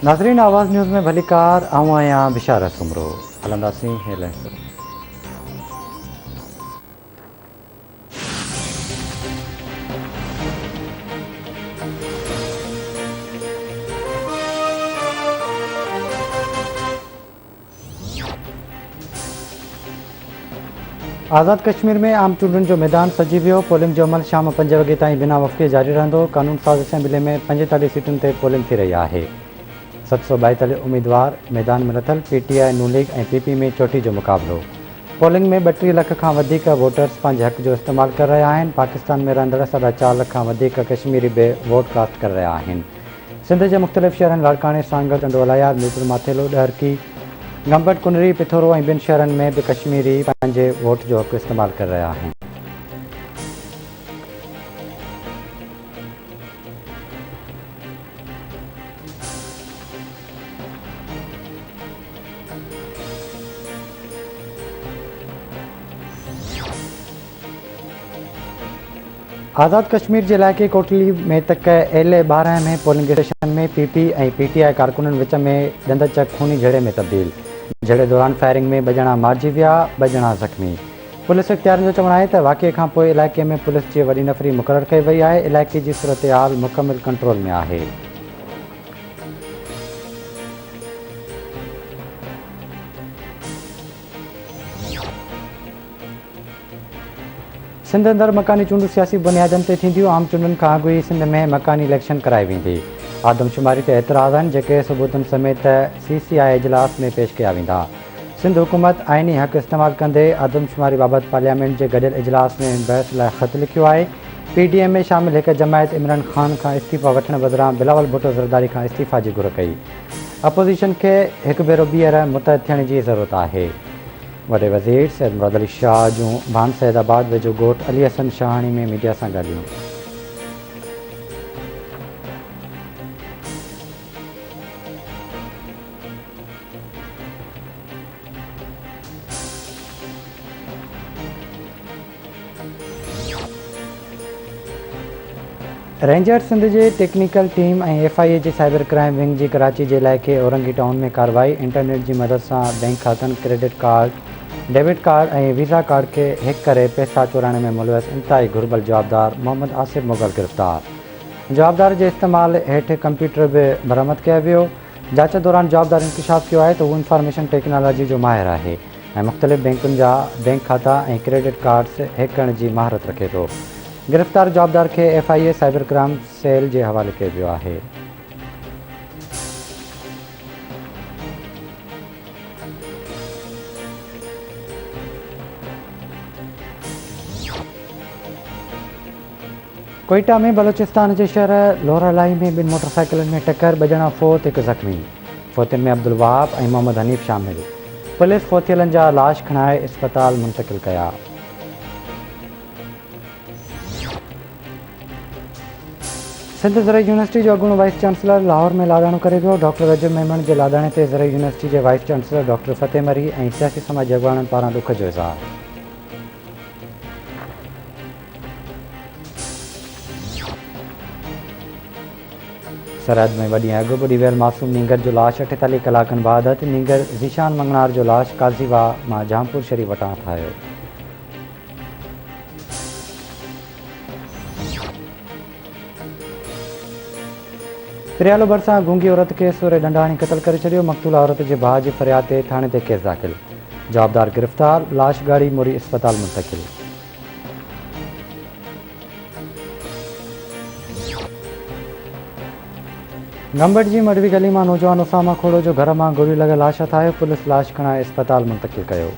नाज़रीन, आवाज़ न्यूज़ में भली कार आऊं आहियां बिशारत सुमरो। हलंदासीं हेडलाइंस। आज़ाद कश्मीर में आम चूंडुनि जो मैदान सजी वियो। पोलिंग जो अमल शाम 5 वॻे ताईं बिना वफ़क़े जारी रहंदो। कानून साज़ असेंबली में 45 सीटुनि ते पोलिंग थी रही आहे। 742 उम्मीदवार मैदान में लथल। PTI, नू लीग ऐं PP में चोटी जो मुक़ाबिलो। पोलिंग में 32 लख खां वधीक वोटर्स पंहिंजे हक़ जो इस्तेमालु करे रहिया आहिनि। पाकिस्तान में रहंदड़ 4.5 लख खां वधीक कश्मीरी बि वोट कास्ट करे रहिया आहिनि। सिंध जे मुख़्तलिफ़ शहरनि लाड़काणे, सांगड़, चंडोलाया, मीरपुर माथेलो, ॾहरकी, गंबट, कुनरी, पिथोरो ऐं ॿिनि शहरनि में बि कश्मीरी पंहिंजे वोट जो हक़ इस्तेमालु करे रहिया आहिनि। आज़ाद कश्मीर जे इलाइक़े कोटली में तक LA-12 में पोलिंग स्टेशन में PP ऐं PTI कारकुननि विच में ॾंद-चक खूनी झड़े में तब्दील। झड़े दौरान फायरिंग में 2 ॼणा मारिजी विया, 2 ॼणा ज़ख़्मी। पुलिस इख़्तियारनि जो चवणु आहे त वाक़िए खां पोइ इलाइक़े में पुलिस जी वॾी नफ़री मुक़ररु कई वई आहे। इलाइक़े जी सूरत-हाल मुकमिल कंट्रोल में आहे। सिंध अंदरि मकानी चूंडूं सियासी बुनियादनि ते थींदियूं। आम चूंडुनि खां अॻु ई सिंध में मकानी इलेक्शन कराई वेंदी। आदमशुमारी ते एतिराज़ आहिनि जेके सबूतनि समेत CCI इजलास में पेश कया वेंदा। सिंध हुकूमत आइनी हक़ इस्तेमालु कंदे आदमशुमारी बाबति पार्लियामेंट जे गॾियल इजलास में बहस लाइ ख़त लिखियो आहे। PDM में शामिल हिकु जमायत इमरान ख़ान खां इस्तीफ़ा वठण बदिरां बिलावल भुट्टो ज़रदारी खां इस्तीफ़ा जी घुर कई। अपोज़िशन खे हिकु भेरो ॿीहर मुतहद थियण जी ज़रूरत आहे। वॾे वज़ीर सैयद मुराद अली शाह जूं भान सैदाबाद वेझो ॻोठ अली हसन शाहानी में मीडिया सां ॻाल्हियूं। रेंजर्स सिंध जे टेक्निकल टीम ऐं FIA जे साइबर क्राइम विंग जी कराची जे इलाइक़े औरंगी टाउन में कार्रवाई। इंटरनेट जी मदद सां बैंक खातनि, क्रेडिट कार्ड, डेबिट कार्ड ऐं वीज़ा कार्ड खे हैक करे पैसा चोराइण में मुलविस इंतिहाई घुर्बल जवाबदार मोहम्मद आसिफ मुग़ल गिरफ़्तार। जवाबदार जे इस्तेमालु हेठि कंप्यूटर बि बरामद कयो वियो। जांच दौरान जवाबदार इंकशाफ़ कयो आहे त हू इंफॉर्मेशन टेक्नोलॉजी जो माहिर आहे ऐं मुख़्तलिफ़ बैंकुनि जा बैंक खाता ऐं क्रेडिट कार्ड्स हैक करण जी महारत रखे थो। गिरफ़्तार जवाबदार खे FIA साइबर क्राइम सेल जे हवाले कयो वियो आहे। कोयटा में बलोचिस्तान जे शहर लोहरलाई में 2 मोटरसाइकिलनि में टक्कर, 2 ॼणा फ़ौत, 1 ज़ख़्मी। फ़ौतियुनि में अब्दुल वहाब ऐं मोहम्मद हनीफ़ शामिल। पुलिस फ़ौतियलनि जा लाश खणाए इस्पताल मुंतक़िल कया। सिंध ज़रई यूनिवर्सिटी जो अॻूणो वाइस चांसलर लाहौर में लाॾाणो करे वियो। डॉक्टर रजब मेमन जे लाॾाणे ते ज़रई यूनिवर्सिटी जे वाइस चांसलर डॉक्टर फ़तेह मरी ऐं सियासी समाजी अॻवाननि पारां ॾुख जो इज़हार। सरहद में वॾी अॻु ॿुॾी वियल मासूम नींगर जो लाश 48 कलाकनि बाद। नींगर ज़ीशान मंगनार जो लाश काज़ीवाह मां जामपुर शरीफ़ वटां ठाहियो। प्रियालो भरिसां गूंगी औरत खे सूरे डंडा हणी क़तल करे छॾियो। मक़तूला औरत जे भाउ जी फ़रियाद ते थाणे ते केस दाख़िल। जवाबदार गिरफ़्तार, लाश गाड़ी मोरी इस्पताल मुंतक़िल। गंबट जी मडवी गली मां नौजवान उसामा खोड़ो जो घर मां गोली लॻल लाश हथायो। पुलिस लाश खणाए इस्पताल मुंतक़िल कयो।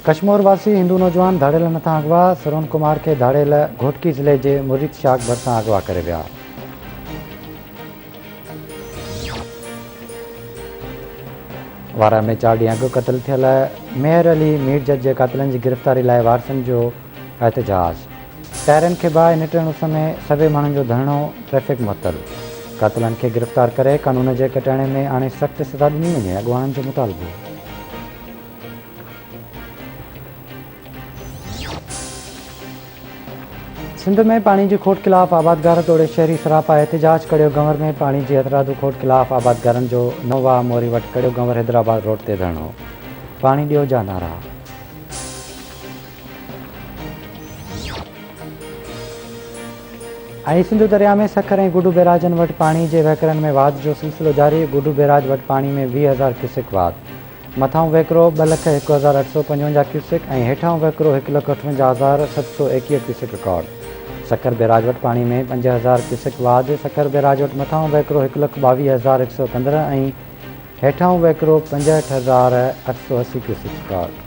कश्मीर वासी हिंदू नौजवान धाड़ेल नथा अगवा। सरोन कुमार खे धाड़ेल घोटकी ज़िले जे मुरीद शाख भरिसां अगवा करे विया। वारा में 4 ॾींहं अॻु क़तल थियल मेहर अली मीर जज जे क़ातिलनि जी गिरफ़्तारी लाइ वारसनि जो एहतजाज। टायरनि खे बाहि निटण समय सभई माण्हुनि जो धरणो, ट्रैफ़िक मुअतल। क़ातिलनि खे गिरफ़्तार करे कानून जे कटाइणे में हाणे सख़्त सज़ा ॾिनी वञे, अॻवाननि जो मुतालबो। सिंध में पानी की खोट खिलाफ़ आबादगार तोड़े शहरी सरापा एहतजाज करियो। गंवर में पानी की हथरादू खोट खिलाफ़ आबादगारनि जो नोवा मोरी वटि करियो। गंवर हैदराबाद रोड ते धरणो। पानी ॾियो जा नारा। सिंध दरिया में सखर ऐं गुडू बैराजनि वटि पाणी जे वहिकरनि में वाध जो सिलसिलो जारी। गुडू बैराज वटि पाणी में 20,000 क्यूसेक वाध। मथां वहिकिरो 2,01,855 क्यूसेक ऐं हेठां वहिकिरो 1,58,721 क्यूसेक रिकॉर्ड। सखर बैराज वटि पाणी में 5,000 क्यूसेक वाध। सखर बैराज वटि मथां वहिकिरो 1,22,115 ऐं हेठां वहिकिरो 65,880 क्यूसेक रिकॉर्ड।